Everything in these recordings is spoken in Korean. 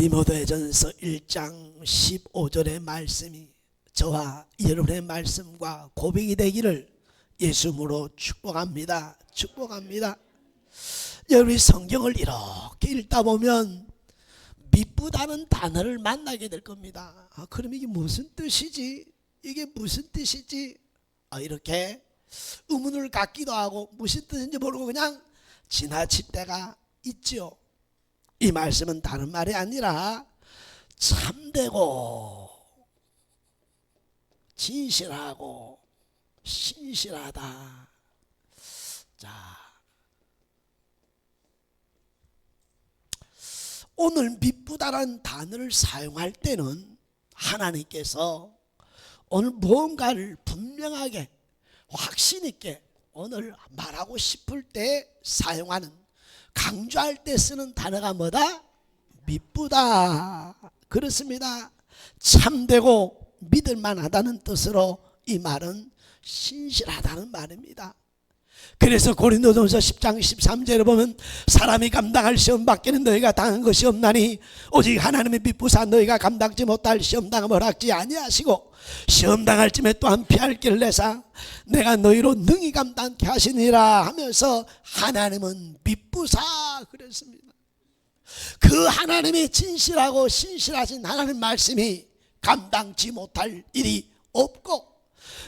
디모데전서 1장 15절의 말씀이 저와 여러분의 말씀과 고백이 되기를 예수님으로 축복합니다. 축복합니다. 여러분이 성경을 이렇게 읽다 보면 미쁘다는 단어를 만나게 될 겁니다. 그럼 이게 무슨 뜻이지? 이게 무슨 뜻이지? 이렇게 의문을 갖기도 하고 무슨 뜻인지 모르고 그냥 지나칠 때가 있죠. 이 말씀은 다른 말이 아니라 참되고 진실하고 신실하다. 자, 오늘 미쁘다라는 단어를 사용할 때는 하나님께서 오늘 무언가를 분명하게 확신 있게 오늘 말하고 싶을 때 사용하는, 강조할 때 쓰는 단어가 뭐다? 미쁘다. 그렇습니다. 참되고 믿을만하다는 뜻으로 이 말은 신실하다는 말입니다. 그래서 고린도전서 10장 13절에 보면 사람이 감당할 시험 밖에는 너희가 당한 것이 없나니 오직 하나님의 미쁘사 너희가 감당지 못할 시험 당함을 학지 아니하시고 시험 당할 쯤에 또한 피할 길을 내사 내가 너희로 능히 감당케 하시니라 하면서 하나님은 미쁘사 그랬습니다. 그 하나님이 진실하고 신실하신 하나님 말씀이 감당지 못할 일이 없고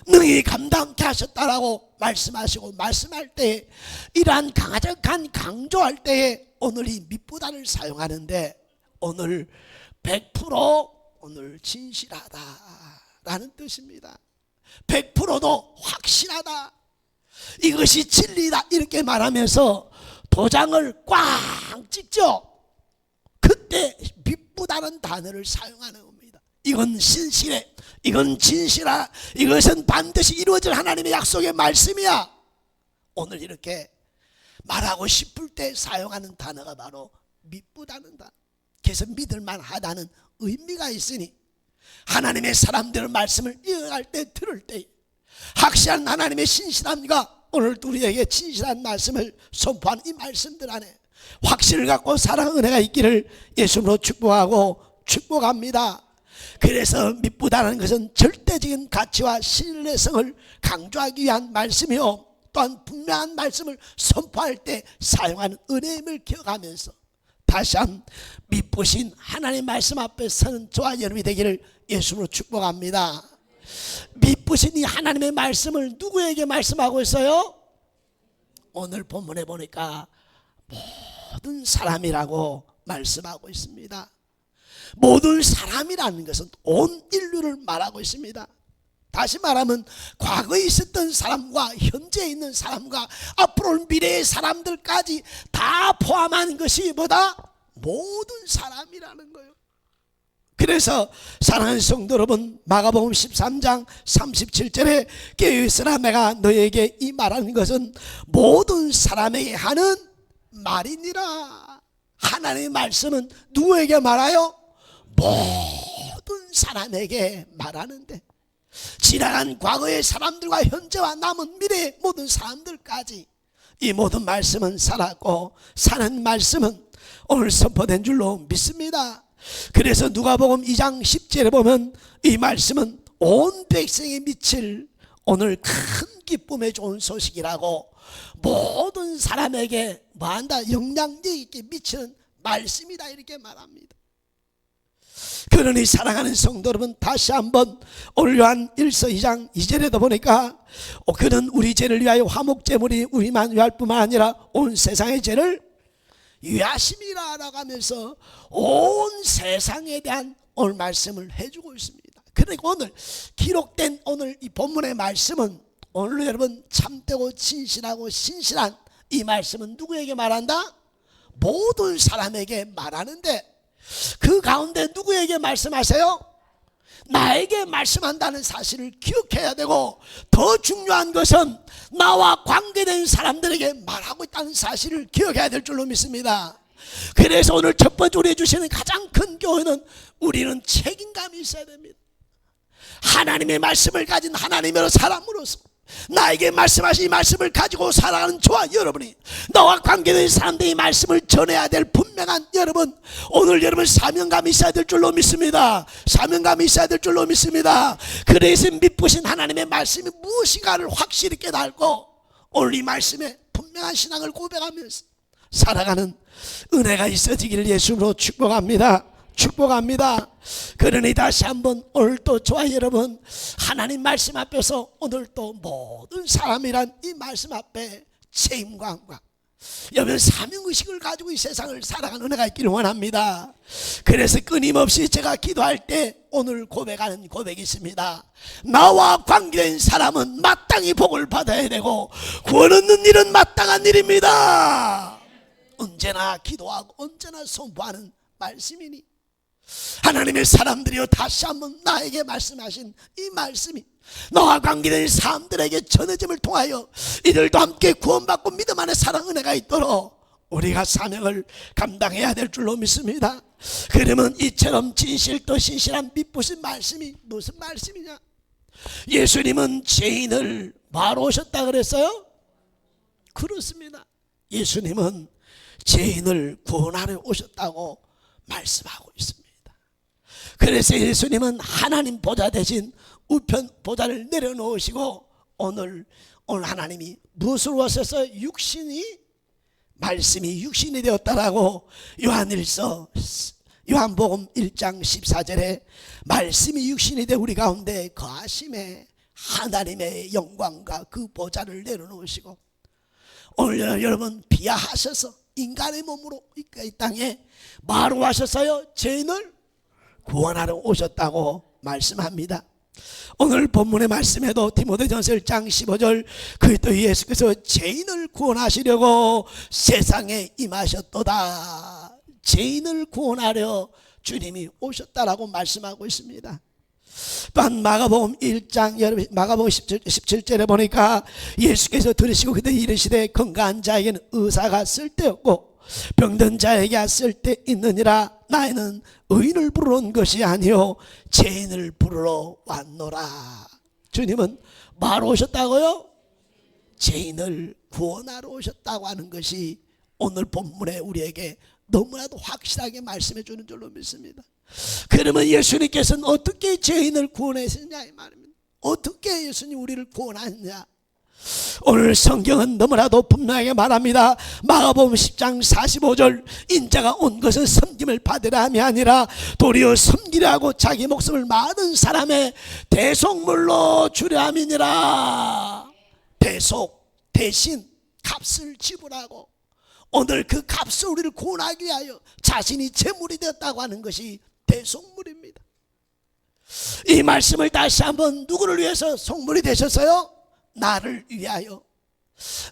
능히 감당케 하셨다라고 말씀하시고 말씀할 때 이러한 가득한 강조할 때에 오늘 이 미쁘다를 사용하는데 오늘 100% 오늘 진실하다라는 뜻입니다. 100%도 확실하다. 이것이 진리다 이렇게 말하면서 도장을 꽝 찍죠. 그때 미쁘다는 단어를 사용하는 겁니다. 이건 신실해, 이건 진실하, 이것은 반드시 이루어질 하나님의 약속의 말씀이야. 오늘 이렇게 말하고 싶을 때 사용하는 단어가 바로 미쁘다는 단어. 그래서 믿을만하다는 의미가 있으니 하나님의 사람들의 말씀을 이어갈 때 들을 때 확실한 하나님의 신실함과 오늘 우리에게 진실한 말씀을 선포한 이 말씀들 안에 확신을 갖고 사랑 은혜가 있기를 예수님으로 축복하고 축복합니다. 그래서 미쁘다는 것은 절대적인 가치와 신뢰성을 강조하기 위한 말씀이요 또한 분명한 말씀을 선포할 때 사용하는 은혜임을 기억하면서 다시 한 미쁘신 하나님의 말씀 앞에 서는 저와 여러분이 되기를 예수님으로 축복합니다. 미쁘신 이 하나님의 말씀을 누구에게 말씀하고 있어요? 오늘 본문에 보니까 모든 사람이라고 말씀하고 있습니다. 모든 사람이라는 것은 온 인류를 말하고 있습니다. 다시 말하면 과거에 있었던 사람과 현재에 있는 사람과 앞으로 올 미래의 사람들까지 다 포함한 것이 뭐다? 모든 사람이라는 거예요. 그래서 사랑하는 성도 여러분, 마가복음 13장 37절에 깨어있으나 내가 너에게 이 말하는 것은 모든 사람에게 하는 말이니라. 하나님의 말씀은 누구에게 말하여? 모든 사람에게 말하는데 지나간 과거의 사람들과 현재와 남은 미래의 모든 사람들까지 이 모든 말씀은 살았고 사는 말씀은 오늘 선포된 줄로 믿습니다. 그래서 누가복음 2장 10절에 보면 이 말씀은 온 백성이 미칠 오늘 큰 기쁨의 좋은 소식이라고 모든 사람에게 뭐한다? 영향력 있게 미치는 말씀이다 이렇게 말합니다. 그러니 사랑하는 성도 여러분, 다시 한번 오늘 요한 1서 2장 2절에도 보니까 그는 우리 죄를 위하여 화목제물이 우리만 위할 뿐만 아니라 온 세상의 죄를 위하심이라 라고 하면서 온 세상에 대한 오늘 말씀을 해주고 있습니다. 그러니까 오늘 기록된 오늘 이 본문의 말씀은 오늘 여러분 참되고 진실하고 신실한 이 말씀은 누구에게 말한다? 모든 사람에게 말하는데 그 가운데 누구에게 말씀하세요? 나에게 말씀한다는 사실을 기억해야 되고 더 중요한 것은 나와 관계된 사람들에게 말하고 있다는 사실을 기억해야 될 줄로 믿습니다. 그래서 오늘 첫 번째 우리 주시는 가장 큰 교훈은 우리는 책임감이 있어야 됩니다. 하나님의 말씀을 가진 하나님의 사람으로서 나에게 말씀하신 이 말씀을 가지고 살아가는 저와 여러분이, 너와 관계된 사람들이 이 말씀을 전해야 될 분명한 여러분, 오늘 여러분 사명감이 있어야 될 줄로 믿습니다. 사명감이 있어야 될 줄로 믿습니다. 그래서 믿으신 하나님의 말씀이 무엇인가를 확실히 깨닫고 오늘 이 말씀에 분명한 신앙을 고백하면서 살아가는 은혜가 있어지기를 예수로 축복합니다. 축복합니다. 그러니 다시 한번 오늘 또 저와 여러분 하나님 말씀 앞에서 오늘 또 모든 사람이란 이 말씀 앞에 책임감과 여러분 사명의식을 가지고 이 세상을 살아가는 은혜가 있기를 원합니다. 그래서 끊임없이 제가 기도할 때 오늘 고백하는 고백이 있습니다. 나와 관계된 사람은 마땅히 복을 받아야 되고 구원 얻는 일은 마땅한 일입니다. 언제나 기도하고 언제나 선포하는 말씀이니 하나님의 사람들이여, 다시 한번 나에게 말씀하신 이 말씀이 너와 관계된 사람들에게 전해짐을 통하여 이들도 함께 구원받고 믿음 안에 사랑 은혜가 있도록 우리가 사명을 감당해야 될 줄로 믿습니다. 그러면 이처럼 진실도 신실한 믿으신 말씀이 무슨 말씀이냐? 예수님은 죄인을 바로 오셨다 그랬어요? 그렇습니다. 예수님은 죄인을 구원하러 오셨다고 말씀하고 있습니다. 그래서 예수님은 하나님 보좌 대신 우편 보좌를 내려놓으시고 오늘 하나님이 무엇으로 오셔서 말씀이 육신이 되었다라고 요한복음 1장 14절에 말씀이 육신이 되어 우리 가운데 거하심에 하나님의 영광과 그 보좌를 내려놓으시고 오늘 여러분 비하하셔서 인간의 몸으로 이 땅에 바로 하셔서요 죄인을 구원하러 오셨다고 말씀합니다. 오늘 본문의 말씀에도 디모데전서 1장 15절 그리스도 예수께서 죄인을 구원하시려고 세상에 임하셨도다. 죄인을 구원하려 주님이 오셨다라고 말씀하고 있습니다. 또한 마가복음 1장 마가복음 17절에 보니까 예수께서 들으시고 그때 이르시되 건강한 자에게는 의사가 쓸데없고 병든 자에게 쓸데 있느니라. 나는 의인을 부르러 온 것이 아니요 죄인을 부르러 왔노라. 주님은 뭐하러 오셨다고요? 죄인을 구원하러 오셨다고 하는 것이 오늘 본문에 우리에게 너무나도 확실하게 말씀해 주는 줄로 믿습니다. 그러면 예수님께서는 어떻게 죄인을 구원하셨냐 이 말입니다. 어떻게 예수님 우리를 구원하느냐? 오늘 성경은 너무나도 분명하게 말합니다. 마가복음 10장 45절 인자가 온 것은 섬김을 받으라 함이 아니라 도리어 섬기려 하고 자기 목숨을 많은 사람의 대속물로 주려 함이니라. 대신 값을 지불하고 오늘 그 값을 우리를 구원하기 위하여 자신이 제물이 되었다고 하는 것이 대속물입니다. 이 말씀을 다시 한번 누구를 위해서 속물이 되셨어요? 나를 위하여,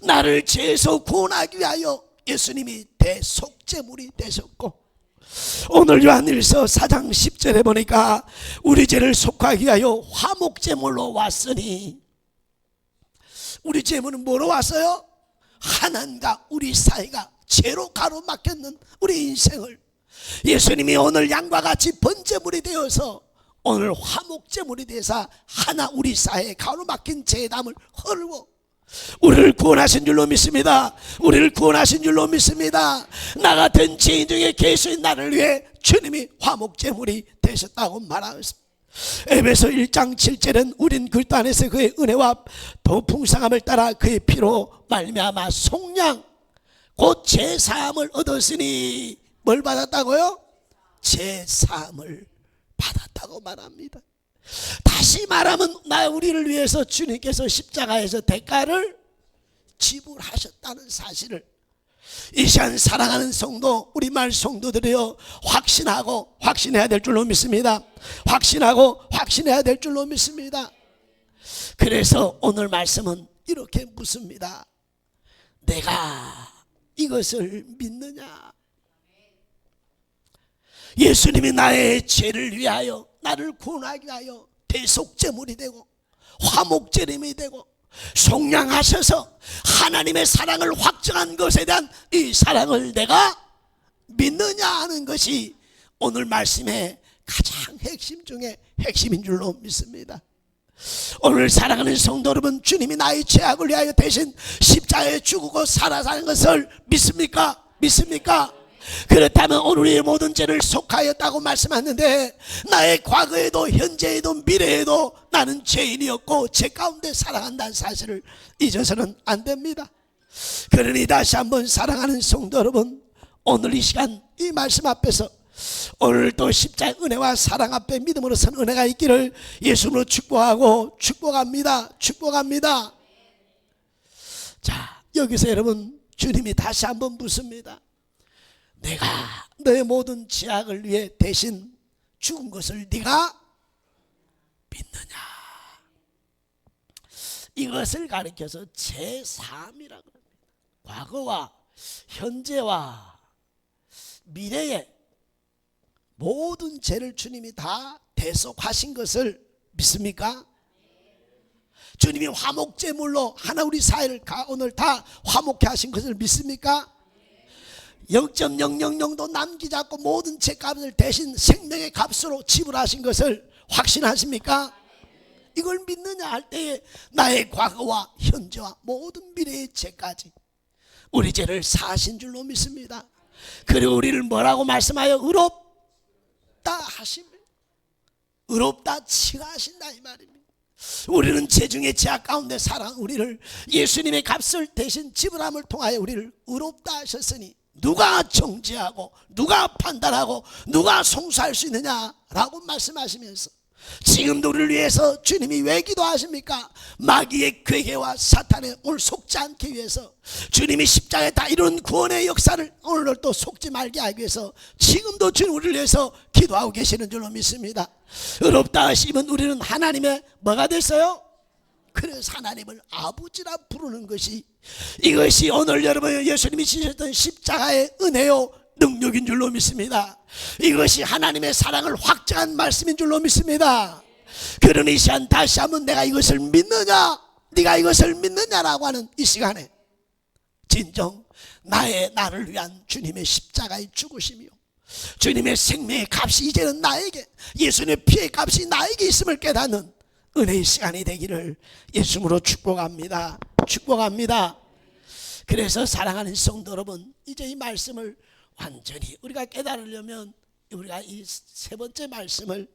나를 죄에서 구원하기 위하여 예수님이 대속제물이 되셨고 오늘 요한일서 4장 10절에 보니까 우리 죄를 속하기 위하여 화목제물로 왔으니 우리 죄물은 뭐로 왔어요? 하나님과 우리 사이가 죄로 가로막혔는 우리 인생을 예수님이 오늘 양과 같이 번제물이 되어서 오늘 화목제물이 되어서 하나 우리 사이에 가로막힌 죄담을 헐고 우리를 구원하신 줄로 믿습니다. 우리를 구원하신 줄로 믿습니다. 나 같은 죄인 중에 계신 나를 위해 주님이 화목제물이 되셨다고 말하고 있습니다. 에베소 1장 7절은 우린 그리스도 안에서 그의 은혜와 더 풍성함을 따라 그의 피로 말미암아 속량 곧 제사함을 얻었으니 뭘 받았다고요? 제사함을 받았다고 말합니다. 다시 말하면 우리를 위해서 주님께서 십자가에서 대가를 지불하셨다는 사실을 이 시간 사랑하는 성도, 우리말 성도들이여 확신하고 확신해야 될 줄로 믿습니다. 확신하고 확신해야 될 줄로 믿습니다. 그래서 오늘 말씀은 이렇게 묻습니다. 내가 이것을 믿느냐? 예수님이 나의 죄를 위하여 나를 구원하기 위하여 대속제물이 되고 화목제물이 되고 속량하셔서 하나님의 사랑을 확정한 것에 대한 이 사랑을 내가 믿느냐 하는 것이 오늘 말씀의 가장 핵심 중에 핵심인 줄로 믿습니다. 오늘 사랑하는 성도 여러분, 주님이 나의 죄악을 위하여 대신 십자가에 죽고 살아 사는 것을 믿습니까? 믿습니까? 그렇다면 오늘 우리의 모든 죄를 속하였다고 말씀하는데, 나의 과거에도 현재에도 미래에도 나는 죄인이었고 죄 가운데 살아간다는 사실을 잊어서는 안 됩니다. 그러니 다시 한번 사랑하는 성도 여러분, 오늘 이 시간 이 말씀 앞에서 오늘도 십자가의 은혜와 사랑 앞에 믿음으로 선 은혜가 있기를 예수님으로 축복하고 축복합니다. 축복합니다. 자, 여기서 여러분, 주님이 다시 한번 묻습니다. 내가 너의 모든 죄악을 위해 대신 죽은 것을 네가 믿느냐? 이것을 가리켜서 제3이라고 합니다. 과거와 현재와 미래의 모든 죄를 주님이 다 대속하신 것을 믿습니까? 주님이 화목제물로 하나 우리 사회를 오늘 다 화목케 하신 것을 믿습니까? 0.000도 남기지 않고 모든 죄값을 대신 생명의 값으로 지불하신 것을 확신하십니까? 이걸 믿느냐 할 때에 나의 과거와 현재와 모든 미래의 죄까지 우리 죄를 사하신 줄로 믿습니다. 그리고 우리를 뭐라고 말씀하여 의롭다 하십니다. 의롭다 칭하신다 이 말입니다. 우리는 죄중에 죄악 가운데 살아 우리를 예수님의 값을 대신 지불함을 통하여 우리를 의롭다 하셨으니 누가 정죄하고 누가 판단하고 누가 송수할 수 있느냐라고 말씀하시면서 지금도 우리를 위해서 주님이 왜 기도하십니까? 마귀의 괴계와 사탄의 오늘 속지 않기 위해서 주님이 십자가에 다 이룬 구원의 역사를 오늘 또 속지 말게 하기 위해서 지금도 주님 우리를 위해서 기도하고 계시는 줄로 믿습니다. 의롭다 하시면 우리는 하나님의 뭐가 됐어요? 그래서 하나님을 아버지라 부르는 것이, 이것이 오늘 여러분 예수님이 지셨던 십자가의 은혜요 능력인 줄로 믿습니다. 이것이 하나님의 사랑을 확증한 말씀인 줄로 믿습니다. 그러니 이 시간 다시 한번 내가 이것을 믿느냐, 네가 이것을 믿느냐라고 하는 이 시간에 진정 나를 위한 주님의 십자가의 죽으심이요 주님의 생명의 값이 이제는 나에게, 예수님의 피의 값이 나에게 있음을 깨닫는 은혜의 시간이 되기를 예수님으로 축복합니다. 축복합니다. 그래서 사랑하는 성도 여러분, 이제 이 말씀을 완전히 우리가 깨달으려면 우리가 이 세 번째 말씀을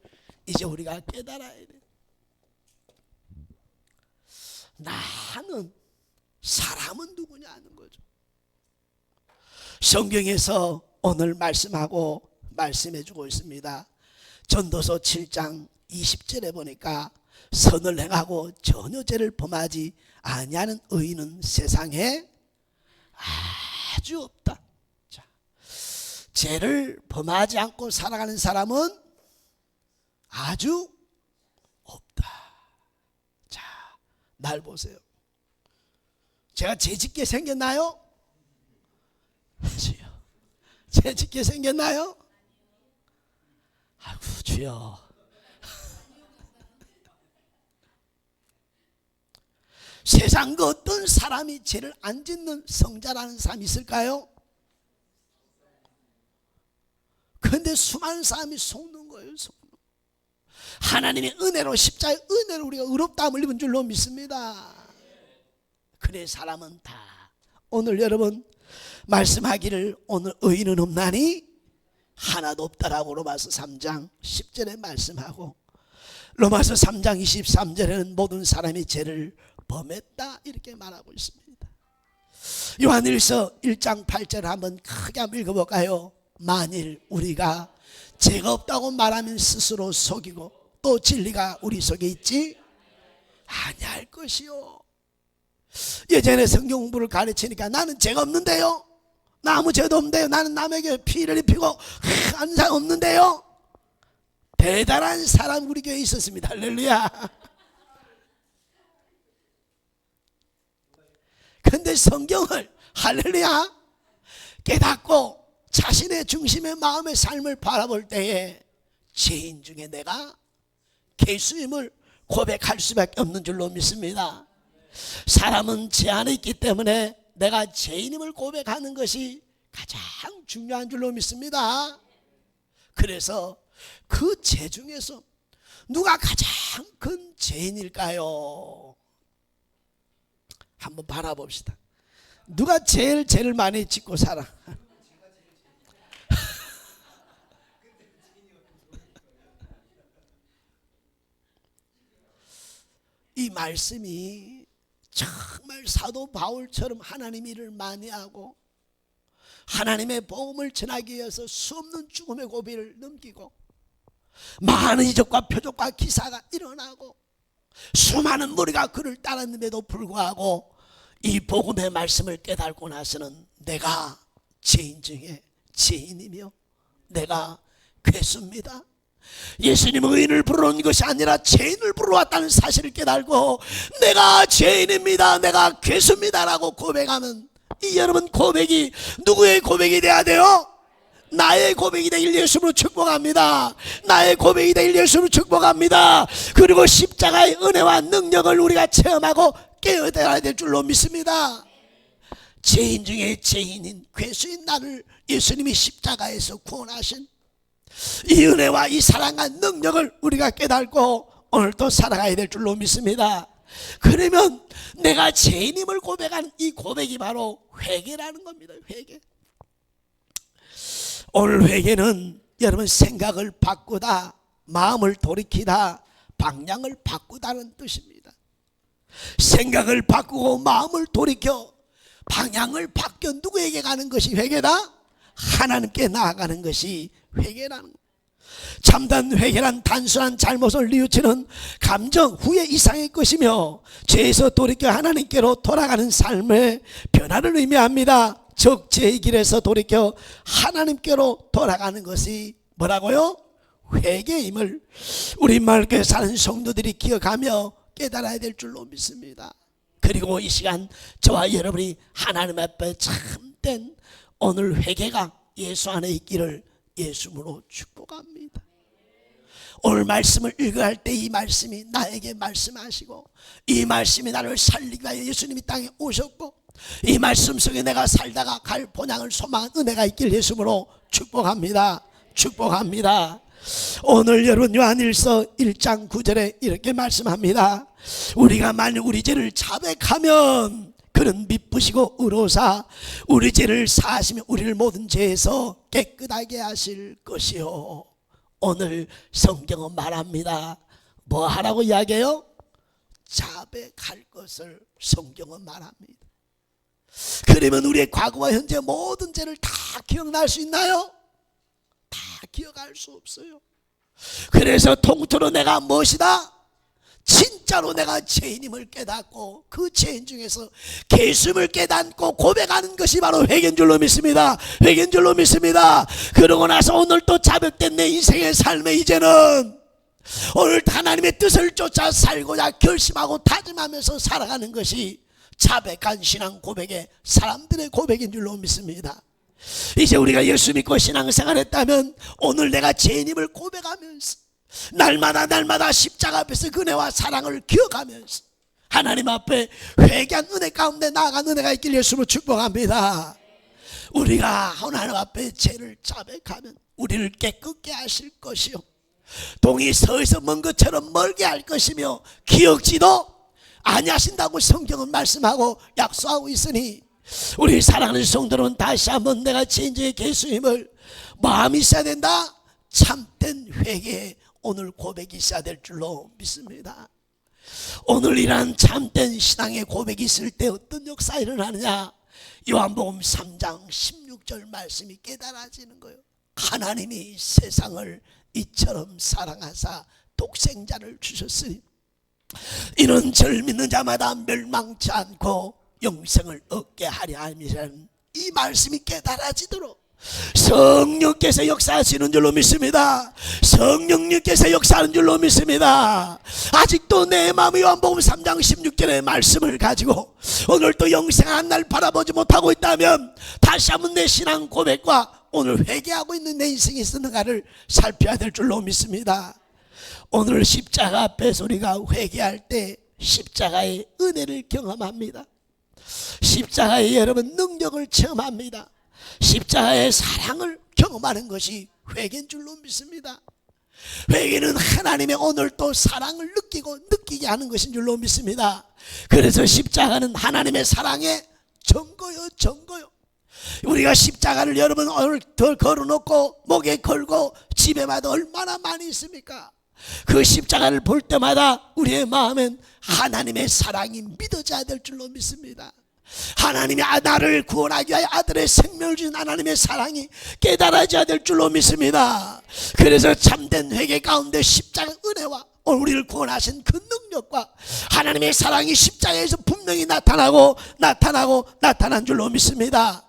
이제 우리가 깨달아야 돼. 나는 사람은 누구냐 하는 거죠. 성경에서 오늘 말씀해주고 있습니다. 전도서 7장 20절에 보니까 선을 행하고 전혀 죄를 범하지 아니하는 의인은 세상에 아주 없다. 자, 죄를 범하지 않고 살아가는 사람은 아주 없다. 자, 날 보세요. 제가 죄짓게 생겼나요? 주여, 죄짓게 생겼나요? 아이고 주여. 세상 그 어떤 사람이 죄를 안 짓는 성자라는 사람이 있을까요? 그런데 수많은 사람이 속는 거예요. 속는. 하나님의 은혜로, 십자가의 은혜로 우리가 의롭다함을 입은 줄로 믿습니다. 그래 사람은 다 오늘 여러분 말씀하기를 오늘 의인은 없나니 하나도 없다라고 로마서 3장 10절에 말씀하고, 로마서 3장 23절에는 모든 사람이 죄를 범했다 이렇게 말하고 있습니다. 요한일서 1장 8절 한번 크게 한번 읽어볼까요? 만일 우리가 죄가 없다고 말하면 스스로 속이고 또 진리가 우리 속에 있지 아니할 것이요. 예전에 성경 공부를 가르치니까 나는 죄가 없는데요, 나 아무 죄도 없는데요, 나는 남에게 피를 입히고 한 상 없는데요. 대단한 사람 우리 교회에 있었습니다. 할렐루야. 그런데 성경을 할렐루야 깨닫고 자신의 중심의 마음의 삶을 바라볼 때에 죄인 중에 내가 개수임을 고백할 수밖에 없는 줄로 믿습니다. 사람은 죄 안에 있기 때문에 내가 죄인임을 고백하는 것이 가장 중요한 줄로 믿습니다. 그래서 그 죄 중에서 누가 가장 큰 죄인일까요? 한번 바라봅시다. 누가 제일 죄를 많이 짓고 살아? 이 말씀이 정말 사도 바울처럼 하나님 일을 많이 하고 하나님의 복음을 전하기 위해서 수없는 죽음의 고비를 넘기고 많은 이적과 표적과 기사가 일어나고 수많은 무리가 그를 따랐음에도 불구하고 이 복음의 말씀을 깨닫고 나서는 내가 죄인 중에 죄인이며 내가 괴수입니다. 예수님은 의인을 부르러 온 것이 아니라 죄인을 부르러 왔다는 사실을 깨달고 내가 죄인입니다, 내가 괴수입니다 라고 고백하면 이 여러분 고백이 누구의 고백이 돼야 돼요? 나의 고백이 되길 예수로 축복합니다. 나의 고백이 되길 예수로 축복합니다. 그리고 십자가의 은혜와 능력을 우리가 체험하고 깨어들어야 될 줄로 믿습니다. 죄인 중에 죄인인 괴수인 나를 예수님이 십자가에서 구원하신 이 은혜와 이 사랑과 능력을 우리가 깨닫고 오늘도 살아가야 될 줄로 믿습니다. 그러면 내가 죄인임을 고백한 이 고백이 바로 회개라는 겁니다. 회개. 오늘 회개는 여러분 생각을 바꾸다, 마음을 돌이키다, 방향을 바꾸다는 뜻입니다. 생각을 바꾸고 마음을 돌이켜 방향을 바뀌어 누구에게 가는 것이 회개다? 하나님께 나아가는 것이 회개라는 것. 참된 회개란 단순한 잘못을 뉘우치는 감정 후회 이상의 것이며 죄에서 돌이켜 하나님께로 돌아가는 삶의 변화를 의미합니다. 즉 죄의 길에서 돌이켜 하나님께로 돌아가는 것이 뭐라고요? 회개임을 우리말교회 사는 성도들이 기억하며 깨달아야 될 줄로 믿습니다. 그리고 이 시간 저와 여러분이 하나님 앞에 참된 오늘 회개가 예수 안에 있기를 예수로 축복합니다. 오늘 말씀을 읽어할 때 이 말씀이 나에게 말씀하시고 이 말씀이 나를 살리기 위하여 예수님이 땅에 오셨고 이 말씀 속에 내가 살다가 갈 본향을 소망한 은혜가 있길 예수로 축복합니다. 축복합니다. 오늘 여러분 요한일서 1장 9절에 이렇게 말씀합니다. 우리가 만약 우리 죄를 자백하면 그는 미쁘시고 의로사 우리 죄를 사하시며 우리를 모든 죄에서 깨끗하게 하실 것이요. 오늘 성경은 말합니다. 뭐 하라고 이야기해요? 자백할 것을 성경은 말합니다. 그러면 우리의 과거와 현재 모든 죄를 다 기억날 수 있나요? 다 기억할 수 없어요. 그래서 통틀어 내가 무엇이다? 진짜로 내가 죄인임을 깨닫고 그 죄인 중에서 계수임을 깨닫고 고백하는 것이 바로 회개인 줄로 믿습니다. 회개인 줄로 믿습니다. 그러고 나서 오늘 또 자백된 내 인생의 삶에 이제는 오늘 하나님의 뜻을 쫓아 살고자 결심하고 다짐하면서 살아가는 것이 자백한 신앙 고백의 사람들의 고백인 줄로 믿습니다. 이제 우리가 예수 믿고 신앙생활 했다면 오늘 내가 죄인임을 고백하면서 날마다 십자가 앞에서 은혜와 사랑을 기억하면서 하나님 앞에 회개한 은혜 가운데 나아간 은혜가 있길 예수로 축복합니다. 우리가 하나님 앞에 죄를 자백하면 우리를 깨끗게 하실 것이요 동이 서에서 먼 것처럼 멀게 할 것이며 기억지도 아니하신다고 성경은 말씀하고 약속하고 있으니 우리 사랑하는 성도는 다시 한번 내가 죄인의 계수임을 마음이 있어야 된다. 참된 회개에 오늘 고백이 있어야 될 줄로 믿습니다. 오늘 이러한 참된 신앙의 고백이 있을 때 어떤 역사가 일어나느냐? 요한복음 3장 16절 말씀이 깨달아지는 거예요. 하나님이 세상을 이처럼 사랑하사 독생자를 주셨으니 이는 저를 믿는 자마다 멸망치 않고 영생을 얻게 하려 함이라는 이 말씀이 깨달아지도록 성령께서 역사하시는 줄로 믿습니다. 성령님께서 역사하는 줄로 믿습니다. 아직도 내 마음이 요한복음 3장 16절의 말씀을 가지고 오늘 또 영생 한 날 바라보지 못하고 있다면 다시 한번 내 신앙 고백과 오늘 회개하고 있는 내 인생이 있는가를 살펴야 될 줄로 믿습니다. 오늘 십자가 앞에서 우리가 회개할 때 십자가의 은혜를 경험합니다. 십자가의 여러분 능력을 체험합니다. 십자가의 사랑을 경험하는 것이 회개인 줄로 믿습니다. 회개는 하나님의 오늘 또 사랑을 느끼게 하는 것인 줄로 믿습니다. 그래서 십자가는 하나님의 사랑의 증거요. 우리가 십자가를 여러분 오늘 더 걸어놓고 목에 걸고 집에마다 얼마나 많이 있습니까? 그 십자가를 볼 때마다 우리의 마음엔 하나님의 사랑이 믿어져야 될 줄로 믿습니다. 하나님이 나를 구원하기 위하여 아들의 생명을 주신 하나님의 사랑이 깨달아져야 될 줄로 믿습니다. 그래서 참된 회개 가운데 십자가 은혜와 우리를 구원하신 그 능력과 하나님의 사랑이 십자가에서 분명히 나타난 줄로 믿습니다.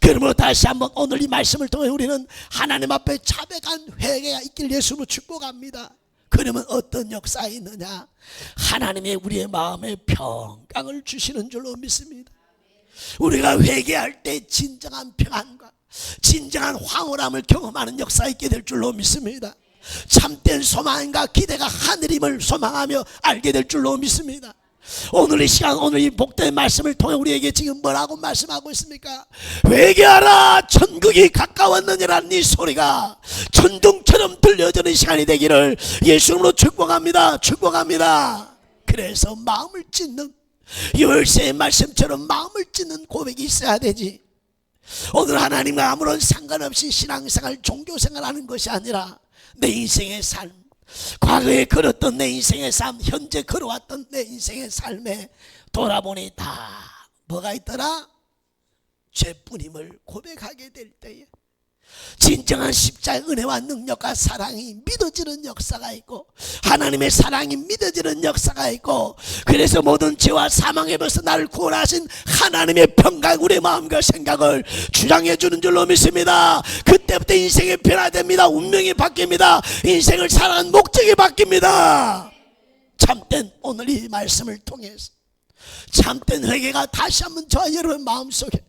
그러므로 다시 한번 오늘 이 말씀을 통해 우리는 하나님 앞에 자백한 회개가 있길 예수로 축복합니다. 그러면 어떤 역사가 있느냐? 하나님의 우리의 마음에 평강을 주시는 줄로 믿습니다. 우리가 회개할 때 진정한 평안과 진정한 황홀함을 경험하는 역사가 있게 될 줄로 믿습니다. 참된 소망과 기대가 하늘임을 소망하며 알게 될 줄로 믿습니다. 오늘 이 시간, 오늘 이 복된 말씀을 통해 우리에게 지금 뭐라고 말씀하고 있습니까? 회개하라, 천국이 가까웠느니라는 이 소리가 천둥처럼 들려지는 시간이 되기를 예수님으로 축복합니다. 그래서 마음을 찢는, 열쇠의 말씀처럼 마음을 찢는 고백이 있어야 되지. 오늘 하나님과 아무런 상관없이 신앙생활, 종교생활 하는 것이 아니라 내 인생의 삶, 과거에 걸었던 내 인생의 삶, 현재 걸어왔던 내 인생의 삶에 돌아보니 다 뭐가 있더라? 죄뿐임을 고백하게 될 때에 진정한 십자가의 은혜와 능력과 사랑이 믿어지는 역사가 있고, 하나님의 사랑이 믿어지는 역사가 있고, 그래서 모든 죄와 사망에 벌써 나를 구원하신 하나님의 평강, 우리의 마음과 생각을 주장해 주는 줄로 믿습니다. 그때부터 인생이 변화됩니다. 운명이 바뀝니다. 인생을 살아가는 목적이 바뀝니다. 참된 오늘 이 말씀을 통해서 참된 회개가 다시 한번 저와 여러분 마음속에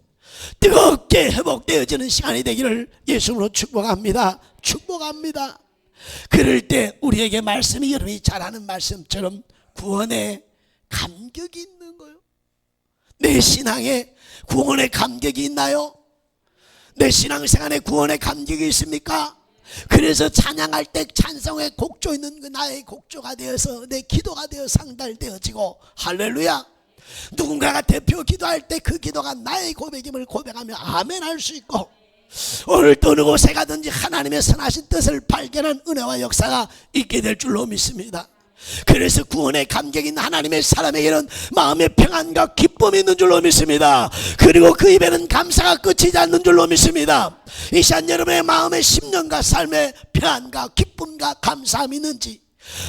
뜨겁게 회복되어지는 시간이 되기를 예수님으로 축복합니다. 그럴 때 우리에게 말씀이 여러분이 잘 아는 말씀처럼 구원의 감격이 있는 거예요. 내 신앙에 구원의 감격이 있나요? 내 신앙생활에 구원의 감격이 있습니까? 그래서 찬양할 때 찬송의 곡조 있는 그 나의 곡조가 되어서 내 기도가 되어 상달되어지고, 할렐루야. 누군가가 대표 기도할 때 그 기도가 나의 고백임을 고백하며 아멘 할 수 있고, 오늘 어느 곳에 가든지 하나님의 선하신 뜻을 발견한 은혜와 역사가 있게 될 줄로 믿습니다. 그래서 구원의 감격이 있는 하나님의 사람에게는 마음의 평안과 기쁨이 있는 줄로 믿습니다. 그리고 그 입에는 감사가 끝이지 않는 줄로 믿습니다. 이 시간 여러분의 마음의 심령과 삶의 평안과 기쁨과 감사함이 있는지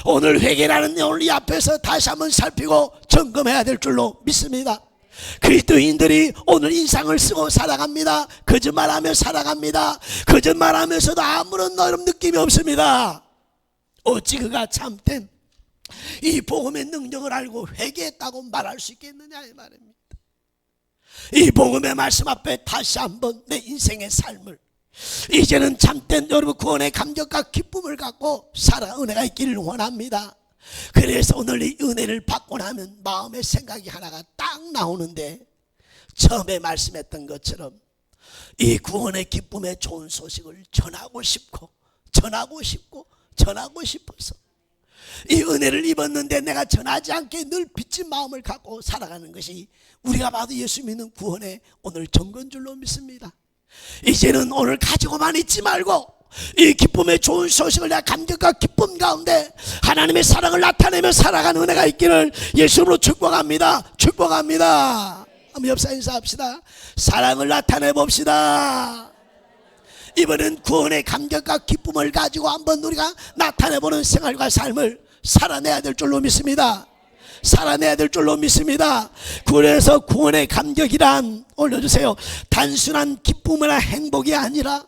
오늘 회개라는 오늘 이 앞에서 다시 한번 살피고 점검해야 될 줄로 믿습니다. 그리스도인들이 오늘 인상을 쓰고 살아갑니다. 거짓말하며 살아갑니다. 거짓말하면서도 아무런 느낌이 없습니다. 어찌 그가 참된 이 복음의 능력을 알고 회개했다고 말할 수 있겠느냐 이 말입니다. 이 복음의 말씀 앞에 다시 한번 내 인생의 삶을, 이제는 참된 여러분 구원의 감격과 기쁨을 갖고 살아 은혜가 있기를 원합니다. 그래서 오늘 이 은혜를 받고 나면 마음의 생각이 하나가 딱 나오는데, 처음에 말씀했던 것처럼 이 구원의 기쁨의 좋은 소식을 전하고 싶어서 이 은혜를 입었는데 내가 전하지 않게 늘 빚진 마음을 갖고 살아가는 것이 우리가 봐도 예수 믿는 구원의 오늘 정건 줄로 믿습니다. 이제는 오늘 가지고만 있지 말고 이 기쁨의 좋은 소식을 내가 감격과 기쁨 가운데 하나님의 사랑을 나타내며 살아가는 은혜가 있기를 예수님으로 축복합니다. 한번 옆사 인사합시다. 사랑을 나타내 봅시다. 이번엔 구원의 감격과 기쁨을 가지고 한번 우리가 나타내보는 생활과 삶을 살아내야 될 줄로 믿습니다. 그래서 구원의 감격이란, 올려주세요, 단순한 기쁨이나 행복이 아니라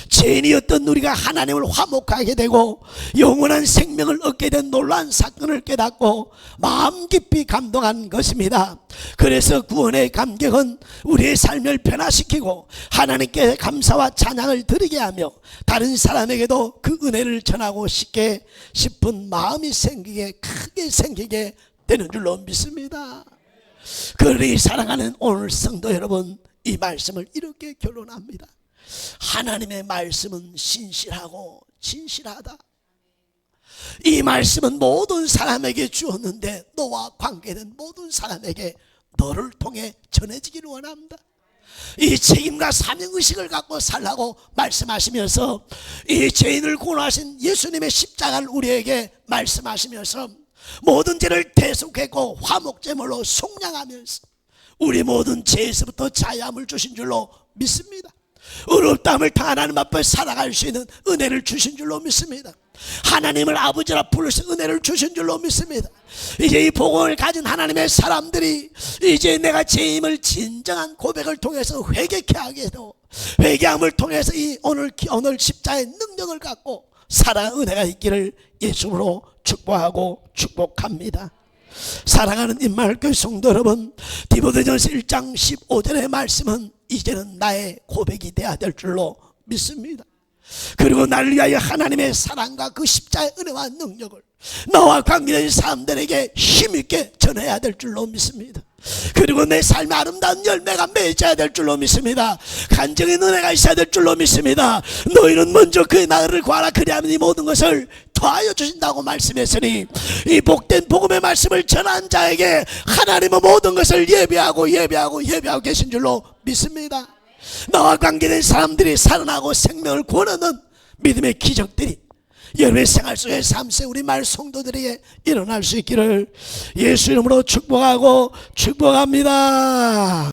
죄인이었던 우리가 하나님을 화목하게 되고 영원한 생명을 얻게 된 놀라운 사건을 깨닫고 마음 깊이 감동한 것입니다. 그래서 구원의 감격은 우리의 삶을 변화시키고 하나님께 감사와 찬양을 드리게 하며 다른 사람에게도 그 은혜를 전하고 싶은 마음이 크게 생기게 되는 줄로 믿습니다. 그러니 사랑하는 오늘 성도 여러분, 이 말씀을 이렇게 결론합니다. 하나님의 말씀은 신실하고 진실하다. 이 말씀은 모든 사람에게 주었는데 너와 관계된 모든 사람에게 너를 통해 전해지기를 원합니다. 이 책임과 사명의식을 갖고 살라고 말씀하시면서 이 죄인을 구원하신 예수님의 십자가를 우리에게 말씀하시면서 모든 죄를 대속했고 화목제물로 속량하면서 우리 모든 죄에서부터 자유함을 주신 줄로 믿습니다. 어렵다함을 당한 하나님 앞에 살아갈 수 있는 은혜를 주신 줄로 믿습니다. 하나님을 아버지라 부르신 은혜를 주신 줄로 믿습니다. 이제 이 복음을 가진 하나님의 사람들이 이제 내가 죄임을 진정한 고백을 통해서 회개케 하게 되고 회개함을 통해서 이 오늘 십자의 능력을 갖고 살아가는 은혜가 있기를 예수로 축복하고 축복합니다. 사랑하는 임마을교회 성도 여러분, 디모데전서 1장 15절의 말씀은 이제는 나의 고백이 되어야 될 줄로 믿습니다. 그리고 나를 위하여 하나님의 사랑과 그 십자의 은혜와 능력을 나와 관계된 사람들에게 힘있게 전해야 될 줄로 믿습니다. 그리고 내 삶의 아름다운 열매가 맺어야 될 줄로 믿습니다. 간증의 은혜가 있어야 될 줄로 믿습니다. 너희는 먼저 그의 나를 구하라 그리하면 이 모든 것을 더하여 주신다고 말씀했으니 이 복된 복음의 말씀을 전한 자에게 하나님은 모든 것을 예비하고 계신 줄로 믿습니다. 나와 관계된 사람들이 살아나고 생명을 구원하는 믿음의 기적들이 여러분의 생활 속의 삶 속에 우리 마을 성도들에게 일어날 수 있기를 예수 이름으로 축복하고 축복합니다.